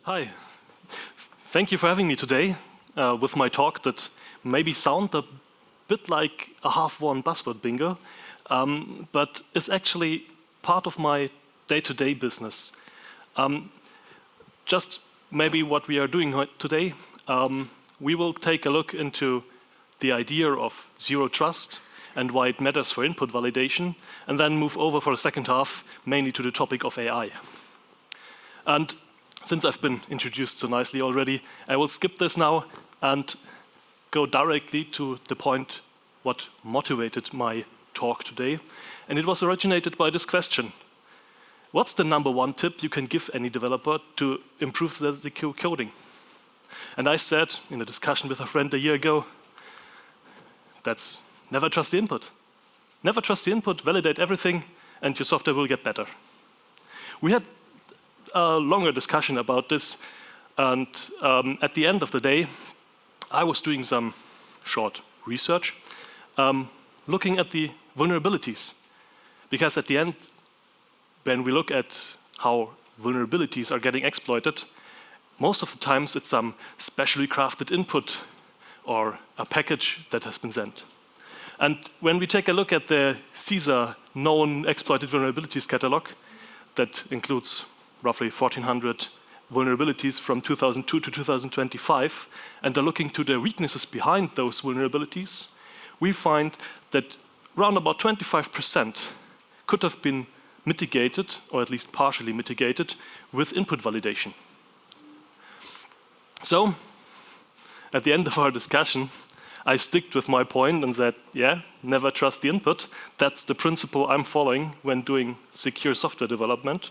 Hi, thank you for having me today with my talk that maybe sound a bit like a half-won buzzword bingo, but it's actually part of my day-to-day business. Just maybe what we are doing today, we will take a look into the idea of zero trust and why it matters for input validation, and then move over for the second half mainly to the topic of AI. And since I've been introduced so nicely already, I will skip this now and go directly to the point what motivated my talk today. And it was originated by this question. What's the #1 tip you can give any developer to improve their secure coding? And I said in a discussion with a friend a year ago, that's never trust the input. Never trust the input, validate everything, and your software will get better. We had a longer discussion about this, and at the end of the day, I was doing some short research, looking at the vulnerabilities. Because at the end, when we look at how vulnerabilities are getting exploited, most of the times it's some specially crafted input or a package that has been sent. And when we take a look at the CISA known exploited vulnerabilities catalog, that includes roughly 1,400 vulnerabilities from 2002 to 2025, and are looking to the weaknesses behind those vulnerabilities, we find that around about 25% could have been mitigated, or at least partially mitigated, with input validation. So, at the end of our discussion, I sticked with my point and said, yeah, never trust the input. That's the principle I'm following when doing secure software development.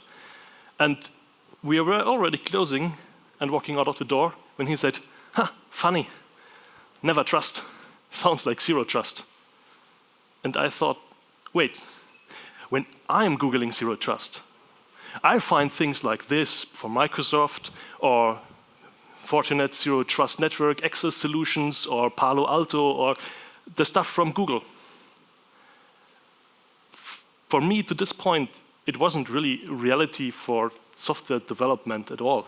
And we were already closing and walking out of the door when he said, funny, never trust. Sounds like zero trust. And I thought, wait, when I'm Googling zero trust, I find things like this from Microsoft or Fortinet Zero Trust Network Access Solutions or Palo Alto or the stuff from Google. For me, to this point, it wasn't really reality for software development at all.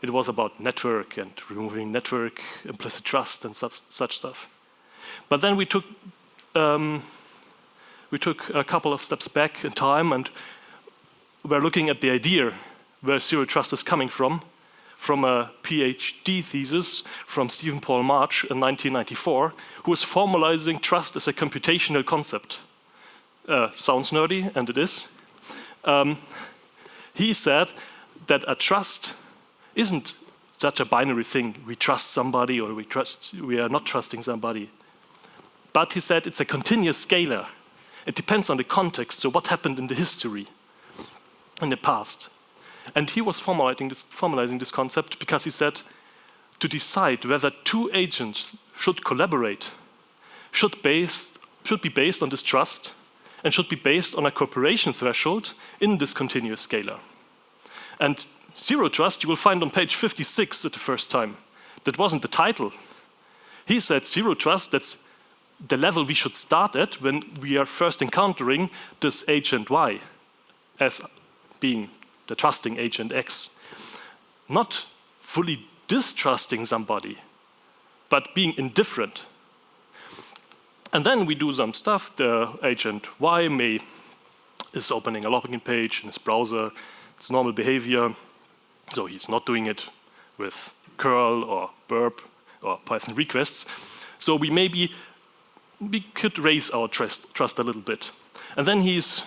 It was about network and removing network implicit trust and such stuff. But then we took a couple of steps back in time and we're looking at the idea where zero trust is coming from a PhD thesis from Stephen Paul March in 1994, who was formalizing trust as a computational concept. Sounds nerdy, and it is. He said that a trust isn't such a binary thing. We trust somebody or we are not trusting somebody. But he said it's a continuous scalar. It depends on the context, so what happened in the history, in the past. And he was formalizing this concept because he said to decide whether two agents should collaborate should be based on this trust and should be based on a cooperation threshold in this continuous scalar. And zero trust you will find on page 56 at the first time. That wasn't the title. He said zero trust, that's the level we should start at when we are first encountering this agent Y as being the trusting agent X. Not fully distrusting somebody, but being indifferent. And then we do some stuff. The agent Y is opening a login page in his browser. It's normal behavior. So he's not doing it with curl or burp or Python requests. So we could raise our trust a little bit. And then he's,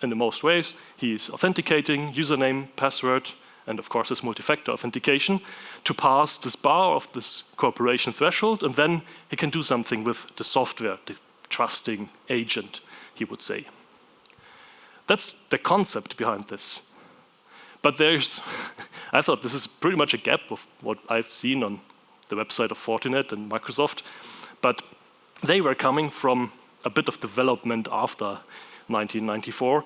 in the most ways, he's authenticating username, password, and of course this multi-factor authentication to pass this bar of this cooperation threshold, and then he can do something with the software, the trusting agent, he would say. That's the concept behind this. But there's, I thought this is pretty much a gap of what I've seen on the website of Fortinet and Microsoft, but they were coming from a bit of development after 1994.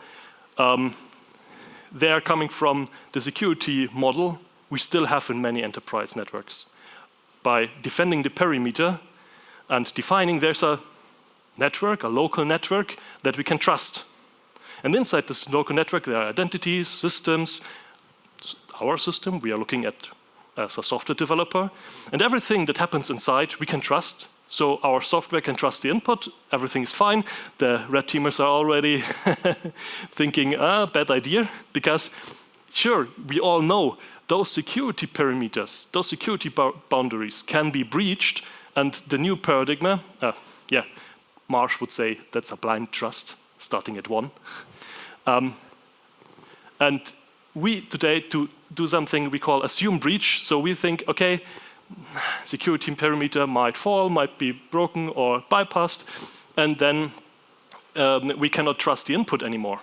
They are coming from the security model we still have in many enterprise networks. By defending the perimeter and defining there's a network, a local network that we can trust. And inside this local network there are identities, systems, our system we are looking at as a software developer. And everything that happens inside we can trust. So our software can trust the input, everything is fine. The red teamers are already thinking, bad idea, because sure, we all know those security parameters, those security boundaries can be breached, and the new paradigm, Marsh would say that's a blind trust, starting at 1. And we today to do something we call assume breach. So we think, okay, security parameter might fall, might be broken or bypassed, and then we cannot trust the input anymore.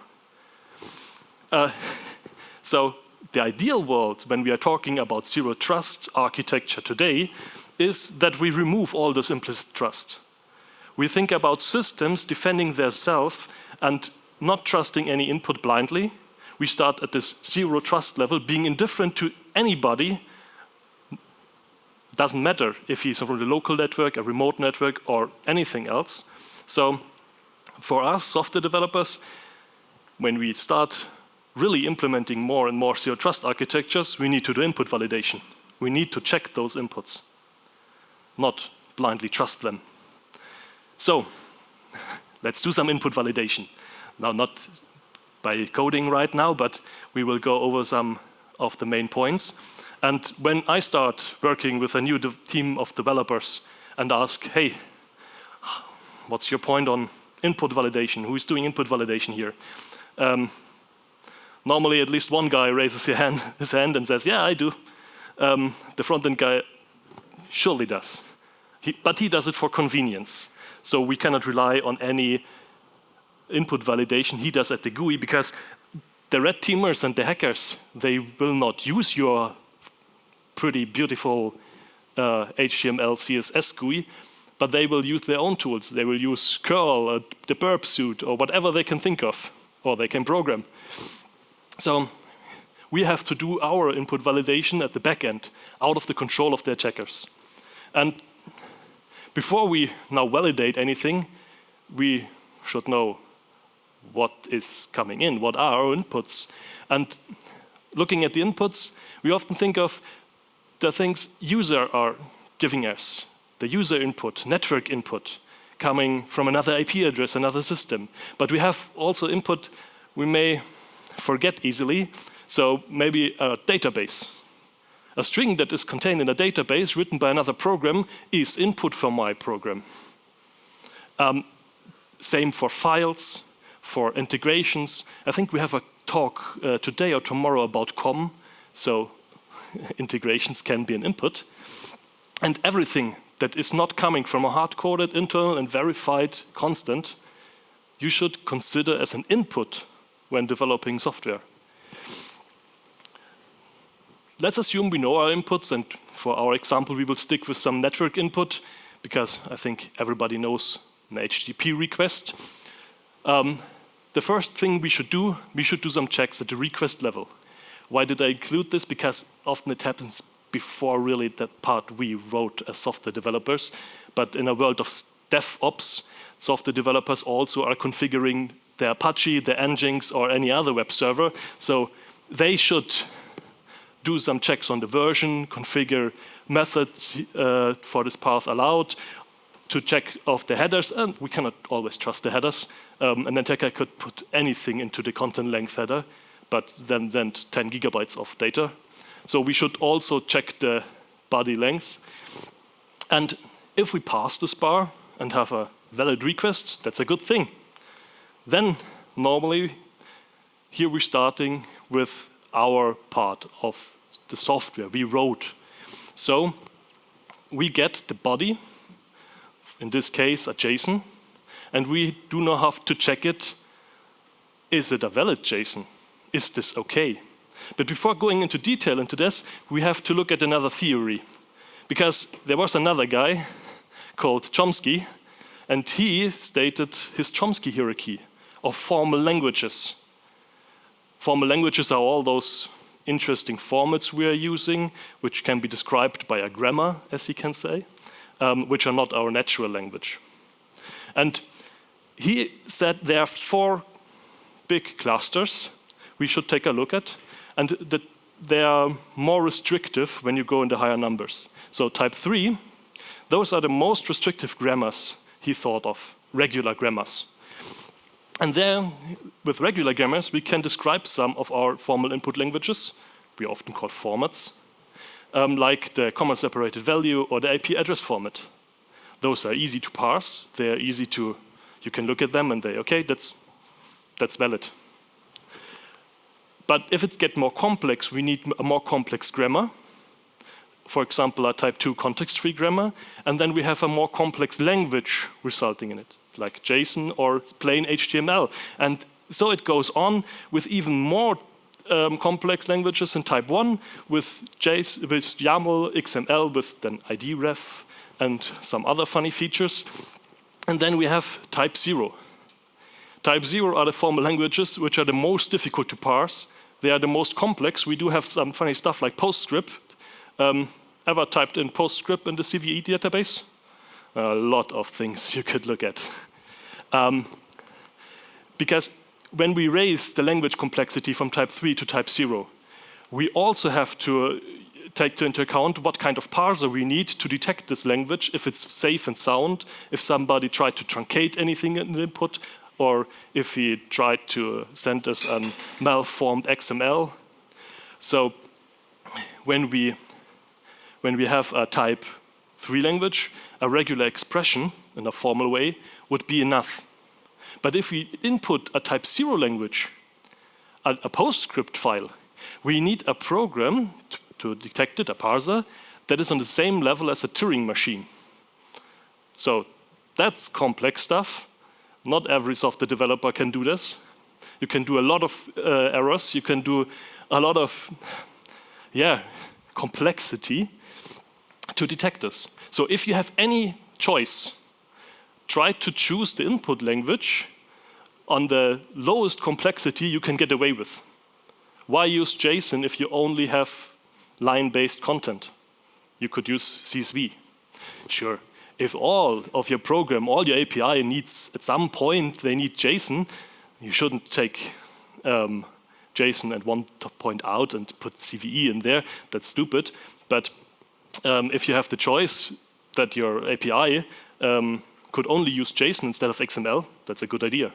So the ideal world, when we are talking about zero trust architecture today, is that we remove all this implicit trust. We think about systems defending themselves and not trusting any input blindly. We start at this zero trust level, being indifferent to anybody. Doesn't matter if he's from a local network, a remote network, or anything else. So for us, software developers, when we start really implementing more and more zero trust architectures, we need to do input validation. We need to check those inputs, not blindly trust them. So let's do some input validation. Now, not by coding right now, but we will go over some of the main points. And when I start working with a new team of developers and ask, hey, what's your point on input validation? Who is doing input validation here? Normally, at least one guy raises his hand and says, yeah, I do. The front-end guy surely does. But he does it for convenience. So we cannot rely on any input validation he does at the GUI, because the red teamers and the hackers, they will not use your pretty beautiful HTML, CSS GUI, but they will use their own tools. They will use curl, the burp suite, or whatever they can think of, or they can program. So we have to do our input validation at the back end, out of the control of their checkers. And before we now validate anything, we should know what is coming in, what are our inputs. And looking at the inputs, we often think of the things users are giving us, the user input, network input, coming from another IP address, another system. But we have also input we may forget easily, so maybe a database. A string that is contained in a database written by another program is input from my program. Same for files, for integrations. I think we have a talk today or tomorrow about COM, so integrations can be an input. And everything that is not coming from a hard-coded, internal and verified constant, you should consider as an input when developing software. Let's assume we know our inputs, and for our example we will stick with some network input, because I think everybody knows an HTTP request. The first thing we should do some checks at the request level. Why did I include this? Because often it happens before really that part we wrote as software developers, but in a world of DevOps, software developers also are configuring the Apache, the Nginx, or any other web server, so they should do some checks on the version, configure methods for this path allowed, to check off the headers, and we cannot always trust the headers. An attacker could put anything into the content length header, but then send 10 gigabytes of data. So we should also check the body length. And if we pass this bar and have a valid request, that's a good thing. Then normally, here we're starting with our part of the software we wrote. So we get the body, in this case a JSON, and we do not have to check it. Is it a valid JSON? Is this okay? But before going into detail into this, we have to look at another theory. Because there was another guy called Chomsky, and he stated his Chomsky hierarchy of formal languages. Formal languages are all those interesting formats we are using, which can be described by a grammar, as he can say, which are not our natural language. And he said there are 4 big clusters we should take a look at. And the they are more restrictive when you go into higher numbers. So type 3, those are the most restrictive grammars he thought of, regular grammars. And there, with regular grammars, we can describe some of our formal input languages, we often call formats, like the comma-separated value or the IP address format. Those are easy to parse. They're easy to, you can look at them and say, okay, that's valid. But if it gets more complex, we need a more complex grammar. For example, a type 2 context-free grammar. And then we have a more complex language resulting in it, like JSON or plain HTML. And so it goes on with even more complex languages in type 1 with YAML, XML, with then ID ref and some other funny features. And then we have type 0. Type 0 are the formal languages which are the most difficult to parse. They are the most complex. We do have some funny stuff like PostScript. Ever typed in PostScript in the CVE database? A lot of things you could look at. Because when we raise the language complexity from type 3 to type 0, we also have to take into account what kind of parser we need to detect this language, if it's safe and sound, if somebody tried to truncate anything in the input, or if he tried to send us a malformed XML. So when we have a type 3 language, a regular expression in a formal way would be enough. But if we input a type 0 language, a PostScript file, we need a program to detect it, a parser, that is on the same level as a Turing machine. So that's complex stuff. Not every software developer can do this. You can do a lot of errors. You can do a lot of complexity to detect this. So if you have any choice, try to choose the input language on the lowest complexity you can get away with. Why use JSON if you only have line-based content? You could use CSV. Sure, if all of your program, all your API needs, at some point, they need JSON, you shouldn't take JSON at one point out and put CVE in there. That's stupid. But if you have the choice that your API could only use JSON instead of XML, that's a good idea.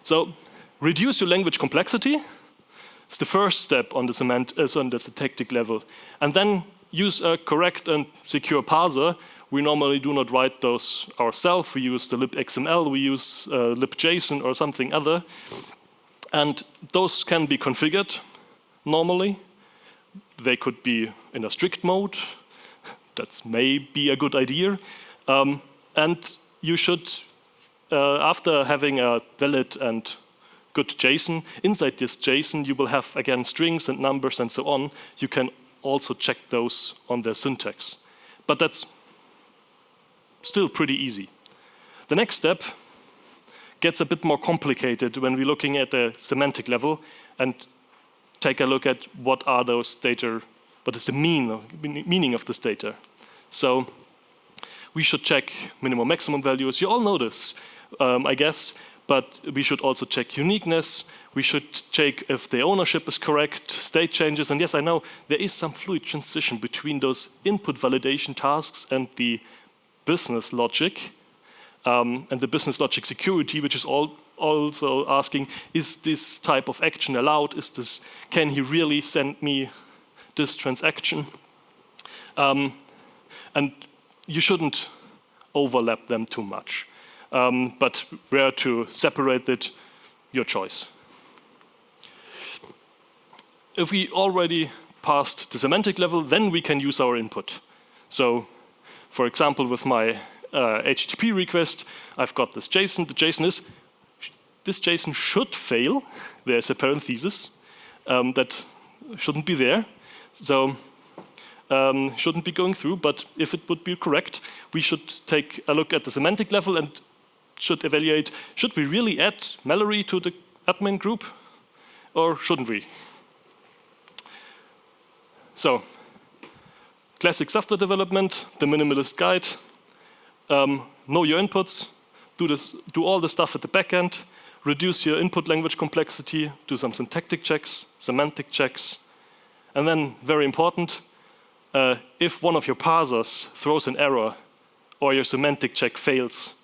So reduce your language complexity. It's the first step on the syntactic level. And then use a correct and secure parser. We normally do not write those ourselves. We use the libxml, we use libjson or something other. And those can be configured normally. They could be in a strict mode. That may be a good idea. And you should, after having a valid and good JSON, inside this JSON you will have, again, strings and numbers and so on. You can also check those on their syntax. But that's still pretty easy. The next step gets a bit more complicated when we're looking at the semantic level and take a look at what are those data, what is the meaning of this data. So we should check minimum maximum values. You all know this, I guess, but we should also check uniqueness. We should check if the ownership is correct, state changes, and yes, I know there is some fluid transition between those input validation tasks and the business logic, and the business logic security, which is also asking, is this type of action allowed? Can he really send me this transaction? And you shouldn't overlap them too much. But where to separate it, your choice. If we already passed the semantic level, then we can use our input. So, for example, with my HTTP request, I've got this JSON. The JSON is, this JSON should fail. There's a parenthesis that shouldn't be there. So, shouldn't be going through, but if it would be correct, we should take a look at the semantic level and should evaluate, should we really add Mallory to the admin group or shouldn't we? So, classic software development, the minimalist guide, know your inputs, do all the stuff at the back end, reduce your input language complexity, do some syntactic checks, semantic checks, and then, very important, if one of your parsers throws an error or your semantic check fails,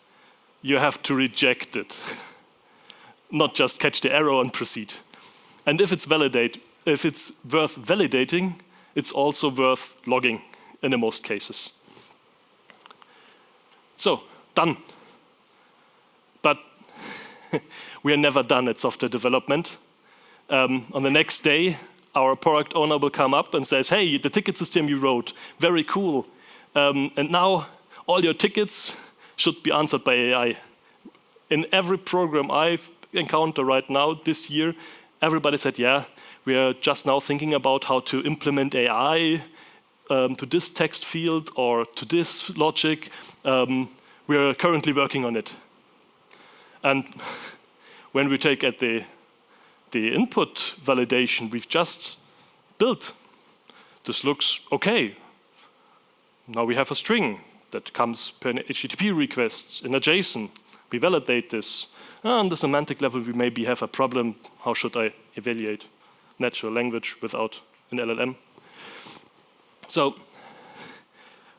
you have to reject it. Not just catch the error and proceed. And if it's worth validating, it's also worth logging in the most cases. So, done. But we are never done at software development. On the next day, our product owner will come up and says, hey, the ticket system you wrote, very cool. And now all your tickets should be answered by AI. In every program I encounter right now this year, everybody said, yeah, we are just now thinking about how to implement AI to this text field or to this logic. We are currently working on it. And when we take at the input validation we've just built, this looks okay. Now we have a string that comes per an HTTP request in a JSON. We validate this. On the semantic level, we maybe have a problem. How should I evaluate natural language without an LLM? So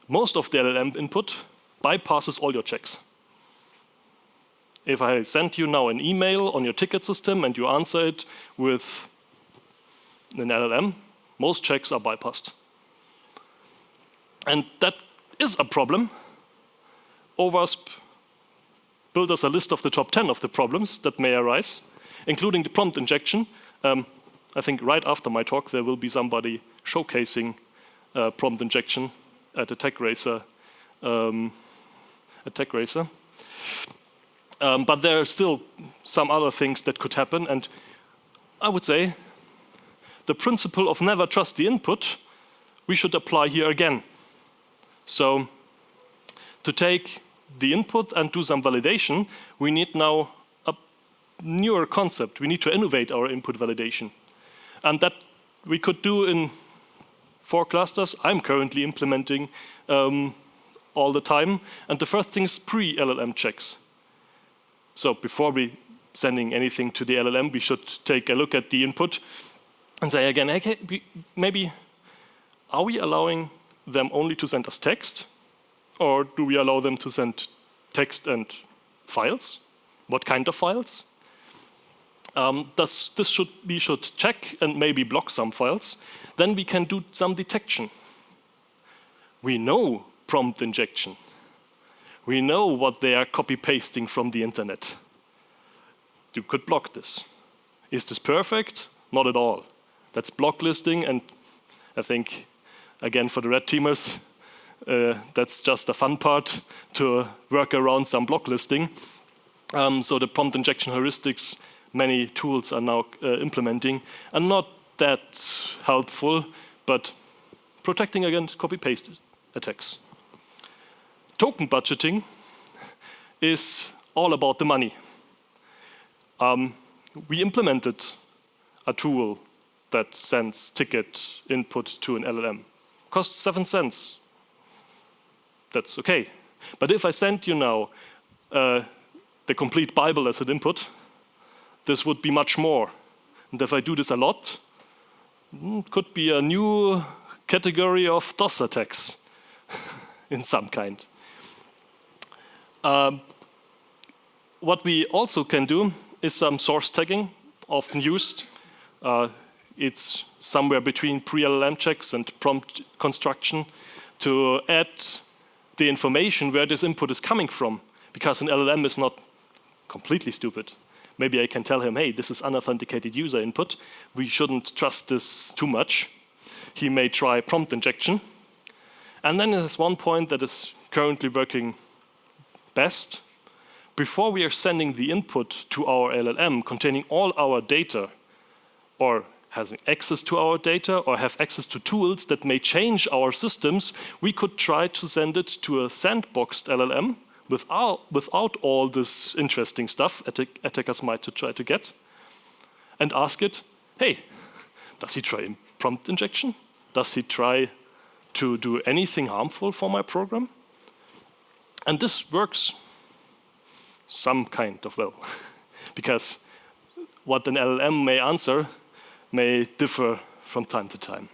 most of the LLM input bypasses all your checks. If I send you now an email on your ticket system and you answer it with an LLM, most checks are bypassed. And that is a problem. OWASP built us a list of the top 10 of the problems that may arise, including the prompt injection. I think right after my talk there will be somebody showcasing prompt injection at a tech racer. But there are still some other things that could happen, and I would say the principle of never trust the input we should apply here again. So to take the input and do some validation, we need now a newer concept. We need to innovate our input validation. And that we could do in 4 clusters. I'm currently implementing all the time. And the first thing is pre-LLM checks. So before we sending anything to the LLM, we should take a look at the input and say again, okay, maybe are we allowing them only to send us text? Or do we allow them to send text and files? What kind of files? We should check and maybe block some files. Then we can do some detection. We know prompt injection. We know what they are copy-pasting from the internet. You could block this. Is this perfect? Not at all. That's block listing, and I think, again, for the red teamers, that's just a fun part to work around some block listing. So the prompt injection heuristics many tools are now implementing are not that helpful, but protecting against copy-paste attacks. Token budgeting is all about the money. We implemented a tool that sends ticket input to an LLM. Costs 7 cents. That's okay. But if I send you now the complete Bible as an input, this would be much more. And if I do this a lot, it could be a new category of DOS attacks in some kind. What we also can do is some source tagging, often used. It's somewhere between pre-LLM checks and prompt construction to add the information where this input is coming from, because an LLM is not completely stupid. Maybe I can tell him, hey, this is unauthenticated user input. We shouldn't trust this too much. He may try prompt injection. And then there's one point that is currently working best. Before we are sending the input to our LLM containing all our data, or having access to our data, or have access to tools that may change our systems, we could try to send it to a sandboxed LLM without all this interesting stuff attackers might try to get, and ask it, hey, does he try prompt injection? Does he try to do anything harmful for my program? And this works some kind of well. because what an LLM may answer may differ from time to time.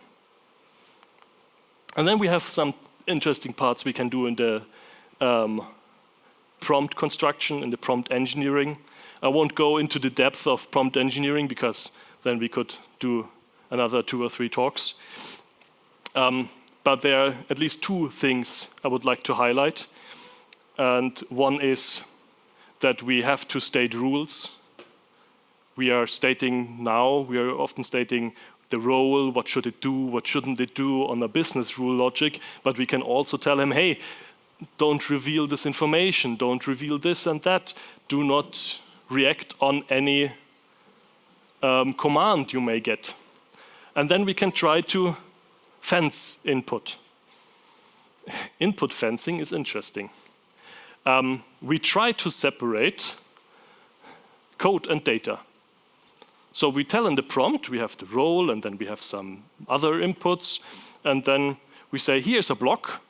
And then we have some interesting parts we can do in the prompt construction, in the prompt engineering. I won't go into the depth of prompt engineering because then we could do another 2 or 3 talks. But there are at least 2 things I would like to highlight. And one is that we have to state rules. We are often stating the role, what should it do, what shouldn't it do on a business rule logic, but we can also tell him, hey, don't reveal this information, don't reveal this and that, do not react on any command you may get. And then we can try to fence input. Input fencing is interesting. We try to separate code and data. So we tell in the prompt, we have the role, and then we have some other inputs, and then we say, here's a block,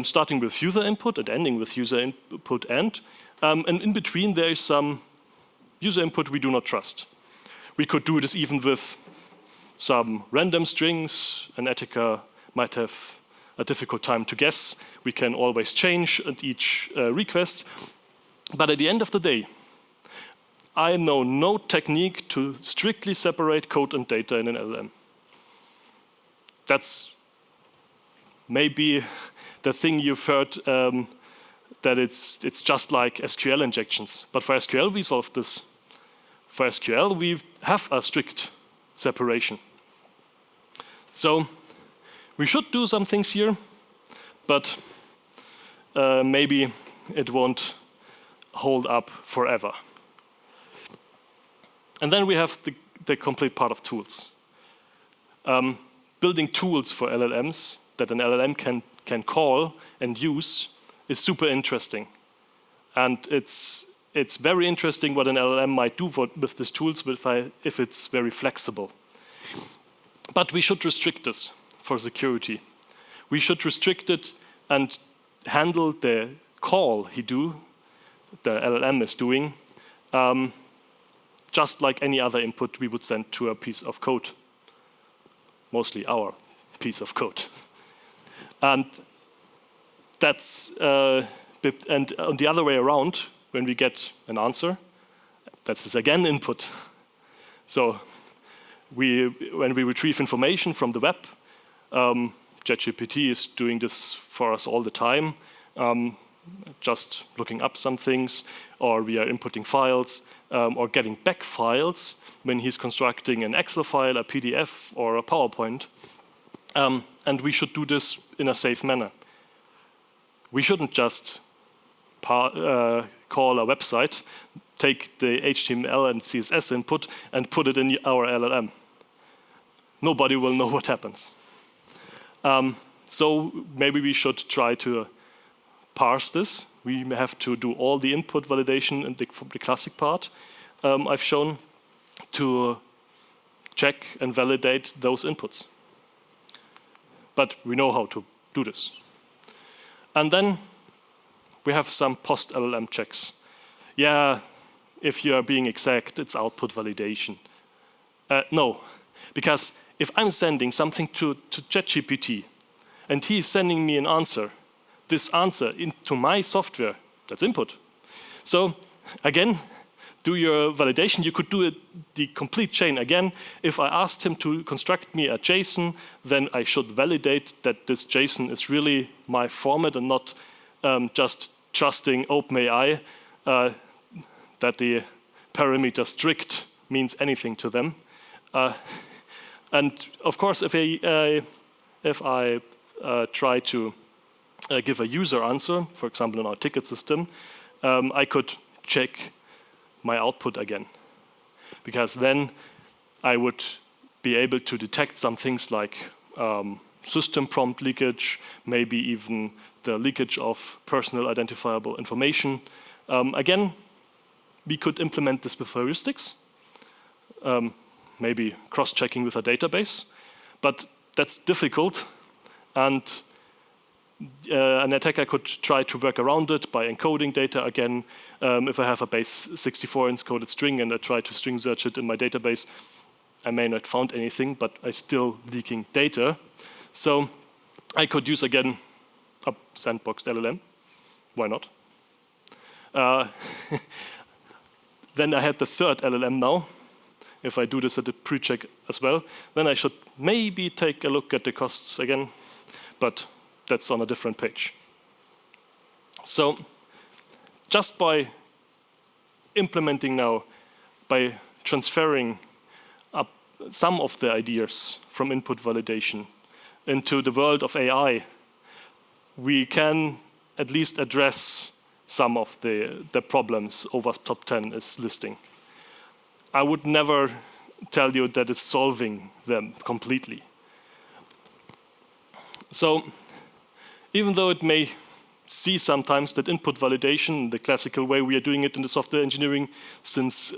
starting with user input and ending with user input end, and in between there is some user input we do not trust. We could do this even with some random strings. An Etica might have a difficult time to guess. We can always change at each request. But at the end of the day, I know no technique to strictly separate code and data in an LLM. That's maybe the thing you've heard, that it's just like SQL injections. But for SQL, we solved this. For SQL, we have a strict separation. So we should do some things here, but maybe it won't hold up forever. And then we have the complete part of tools. Building tools for LLMs that an LLM can call and use is super interesting. And it's very interesting what an LLM might do with these tools if it's very flexible. But we should restrict this for security. We should restrict it and handle the call the LLM is doing, just like any other input we would send to a piece of code, mostly our piece of code. And that's and on the other way around, when we get an answer, that's again input. So when we retrieve information from the web, ChatGPT is doing this for us all the time, just looking up some things, or we are inputting files, or getting back files when he's constructing an Excel file, a PDF, or a PowerPoint. And we should do this in a safe manner. We shouldn't just call a website, take the HTML and CSS input, and put it in our LLM. Nobody will know what happens. So maybe we should try to parse this. We have to do all the input validation in the classic part I've shown to check and validate those inputs. But we know how to do this. And then we have some post-LLM checks. Yeah, if you are being exact, it's output validation. No, because if I'm sending something to ChatGPT and he's sending me an answer, this answer into my software, that's input. So again, do your validation. You could do it the complete chain. Again, if I asked him to construct me a JSON, then I should validate that this JSON is really my format and not just trusting OpenAI that the parameter strict means anything to them. And of course, if I try to give a user answer, for example, in our ticket system, I could check my output again, because then I would be able to detect some things like system prompt leakage, maybe even the leakage of personal identifiable information. Again, we could implement this with heuristics, maybe cross-checking with a database, but that's difficult, and An attacker could try to work around it by encoding data again. If I have a base 64 encoded string and I try to string search it in my database, I may not found anything, but I'm still leaking data. So I could use again a sandboxed LLM. Why not? Then I had the third LLM now. If I do this at the pre-check as well, then I should maybe take a look at the costs again, but that's on a different page. So just by implementing now, by transferring up some of the ideas from input validation into the world of AI, we can at least address some of the problems OWASP Top 10 is listing. I would never tell you that it's solving them completely. So even though it may see sometimes that input validation, the classical way we are doing it in the software engineering since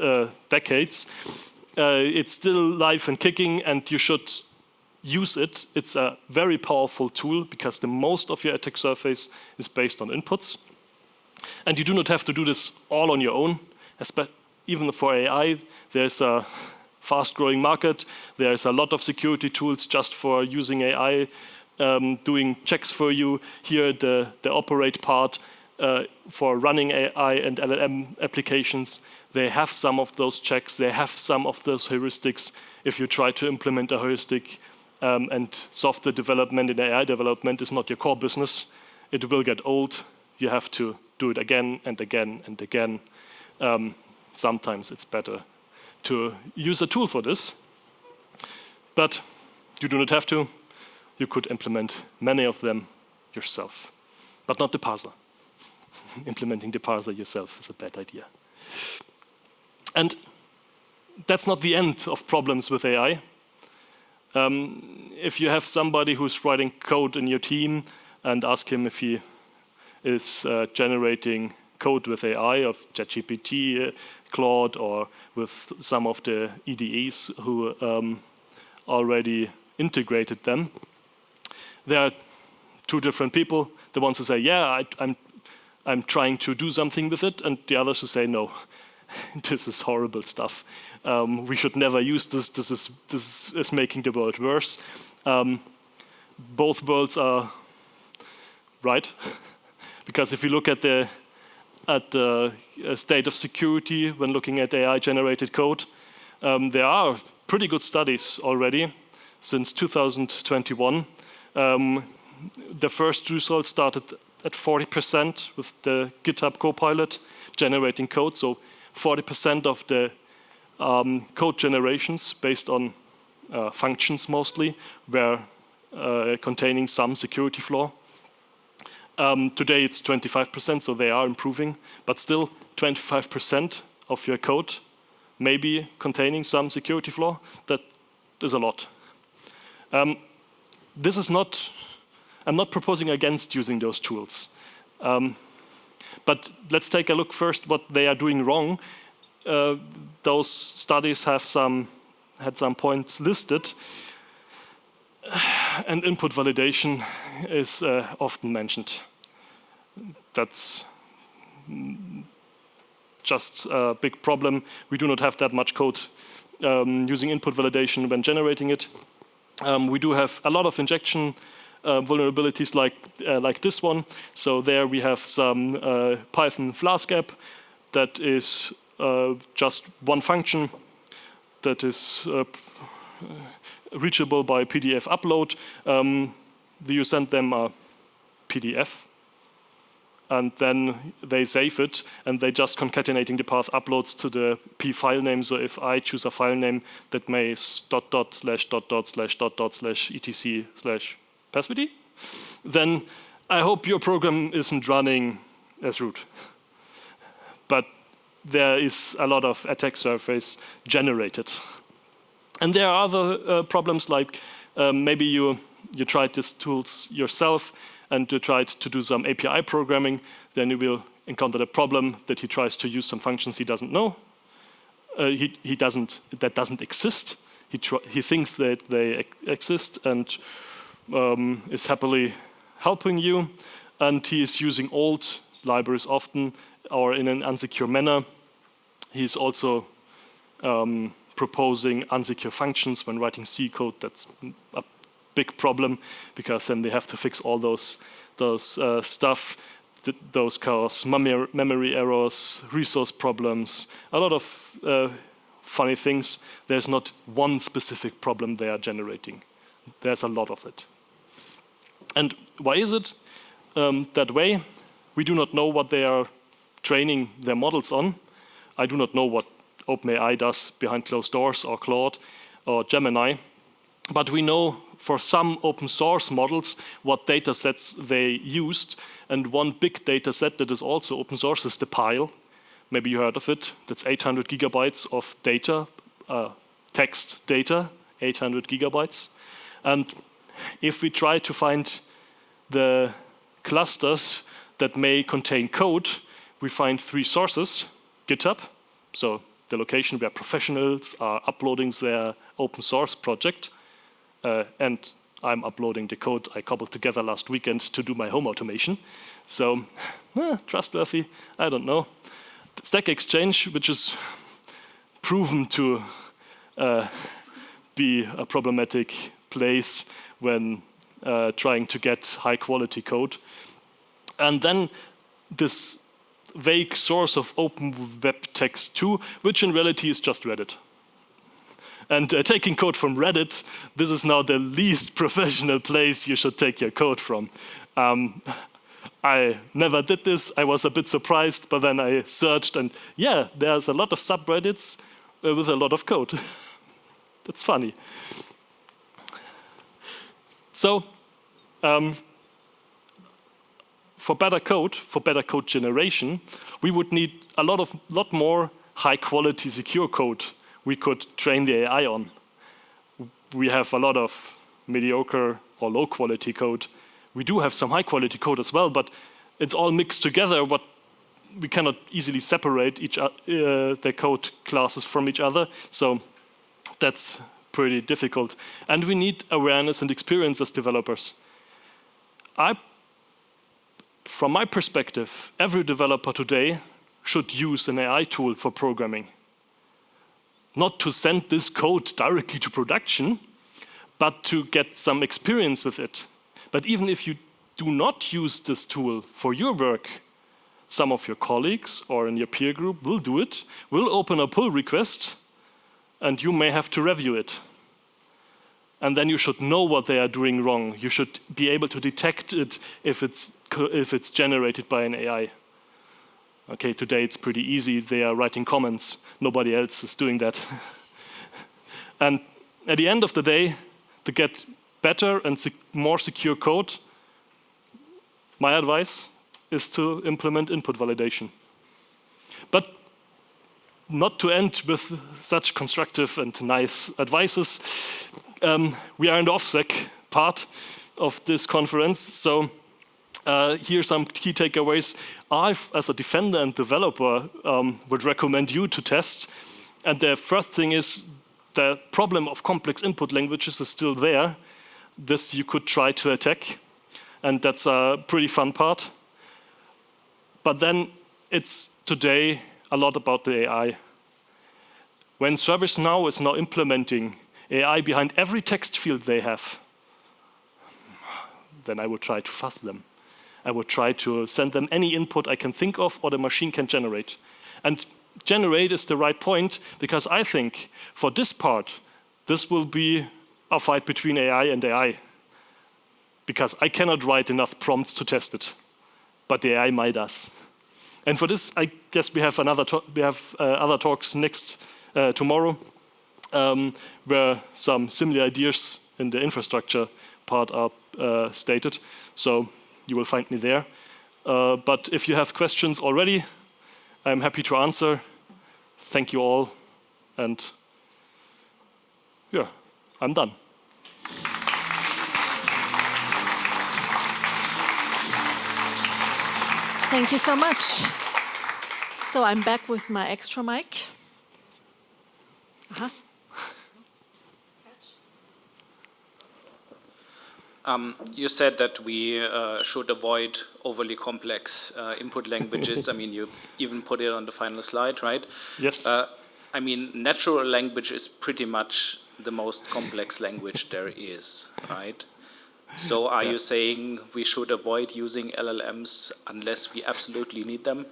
decades, it's still live and kicking, and you should use it. It's a very powerful tool because the most of your attack surface is based on inputs. And you do not have to do this all on your own. Even for AI, there's a fast-growing market. There's a lot of security tools just for using AI, doing checks for you. Here, the operate part for running AI and LLM applications, they have some of those checks. They have some of those heuristics. If you try to implement a heuristic and software development and AI development is not your core business, it will get old. You have to do it again and again and again. Sometimes it's better to use a tool for this, but you do not have to. You could implement many of them yourself, but not the parser. Implementing the parser yourself is a bad idea. And that's not the end of problems with AI. If you have somebody who's writing code in your team and ask him if he is generating code with AI of ChatGPT, Claude, or with some of the EDEs who already integrated them, there are two different people. The ones who say, yeah, I'm trying to do something with it, and the others who say, no, this is horrible stuff. We should never use this. This is making the world worse. Both worlds are right, because if you look at the state of security when looking at AI-generated code, there are pretty good studies already since 2021. The first results started at 40% with the GitHub Copilot generating code. So 40% of the code generations based on functions mostly were containing some security flaw. Today it's 25%, so they are improving, but still 25% of your code may be containing some security flaw. That is a lot. This is not, I'm not proposing against using those tools. But let's take a look first what they are doing wrong. Those studies have had some points listed, and input validation is often mentioned. That's just a big problem. We do not have that much code using input validation when generating it. We do have a lot of injection vulnerabilities like this one. So there we have some Python Flask app that is just one function that is reachable by PDF upload. You send them a PDF, and then they save it, and they just concatenating the path uploads to the P file name. So if I choose a file name that may ////etc/passwd, then I hope your program isn't running as root. But there is a lot of attack surface generated. And there are other problems, like maybe you tried these tools yourself and you tried to do some API programming, then you will encounter the problem that he tries to use some functions he doesn't know. That doesn't exist. He thinks that they exist and is happily helping you, and he is using old libraries often or in an unsecure manner. He's also proposing unsecure functions when writing C code. That's a big problem, because then they have to fix all those stuff. Those cause memory errors, resource problems, a lot of funny things. There's not one specific problem they are generating. There's a lot of it. And why is it that way? We do not know what they are training their models on. I do not know what OpenAI does behind closed doors, or Claude, or Gemini. But we know for some open source models what data sets they used. And one big data set that is also open source is the Pile. Maybe you heard of it. That's 800 gigabytes of data, text data, 800 gigabytes. And if we try to find the clusters that may contain code, we find 3 sources. GitHub, so the location where professionals are uploading their open source project. And I'm uploading the code I cobbled together last weekend to do my home automation. So, trustworthy, I don't know. Stack Exchange, which is proven to be a problematic place when trying to get high quality code. And then this vague source of open web text 2, which in reality is just Reddit. And taking code from Reddit, this is now the least professional place you should take your code from. I never did this. I was a bit surprised, but then I searched, and yeah, there's a lot of subreddits with a lot of code. That's funny. So, for better code generation, we would need a lot more high-quality secure code we could train the AI on. We have a lot of mediocre or low-quality code. We do have some high-quality code as well, but it's all mixed together. But we cannot easily separate the code classes from each other. So that's pretty difficult. And we need awareness and experience as developers. From my perspective, every developer today should use an AI tool for programming. Not to send this code directly to production, but to get some experience with it. But even if you do not use this tool for your work, some of your colleagues or in your peer group will do it, will open a pull request, and you may have to review it. And then you should know what they are doing wrong. You should be able to detect it if it's generated by an AI. Okay, today it's pretty easy. They are writing comments. Nobody else is doing that. And at the end of the day, to get better and more secure code, my advice is to implement input validation. But not to end with such constructive and nice advices. We are in the OffSec part of this conference, so here are some key takeaways. I, as a defender and developer, would recommend you to test. And the first thing is the problem of complex input languages is still there. This you could try to attack, and that's a pretty fun part. But then it's today a lot about the AI. When ServiceNow is now implementing AI behind every text field they have, then I would try to fuss them. I would try to send them any input I can think of or the machine can generate. And generate is the right point, because I think for this part, this will be a fight between AI and AI. Because I cannot write enough prompts to test it, but the AI might does. And for this, I guess we have other talks next tomorrow, where some similar ideas in the infrastructure part are stated. So you will find me there. But if you have questions already, I'm happy to answer. Thank you all. And yeah, I'm done. Thank you so much. So I'm back with my extra mic. You said that we should avoid overly complex input languages. I mean, you even put it on the final slide, right? Yes. I mean, natural language is pretty much the most complex language there is, right? So are you saying we should avoid using LLMs unless we absolutely need them?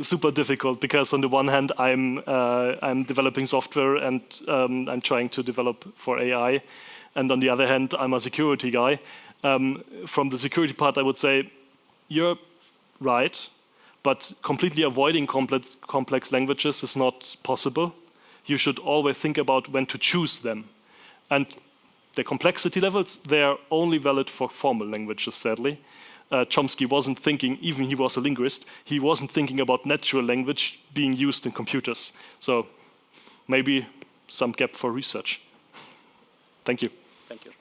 Super difficult, because on the one hand I'm developing software and I'm trying to develop for AI, and on the other hand I'm a security guy. From the security part, I would say you're right, but completely avoiding complex languages is not possible. You should always think about when to choose them, and the complexity levels, they are only valid for formal languages, sadly. Chomsky wasn't thinking, even he was a linguist, he wasn't thinking about natural language being used in computers. So maybe some gap for research. Thank you. Thank you.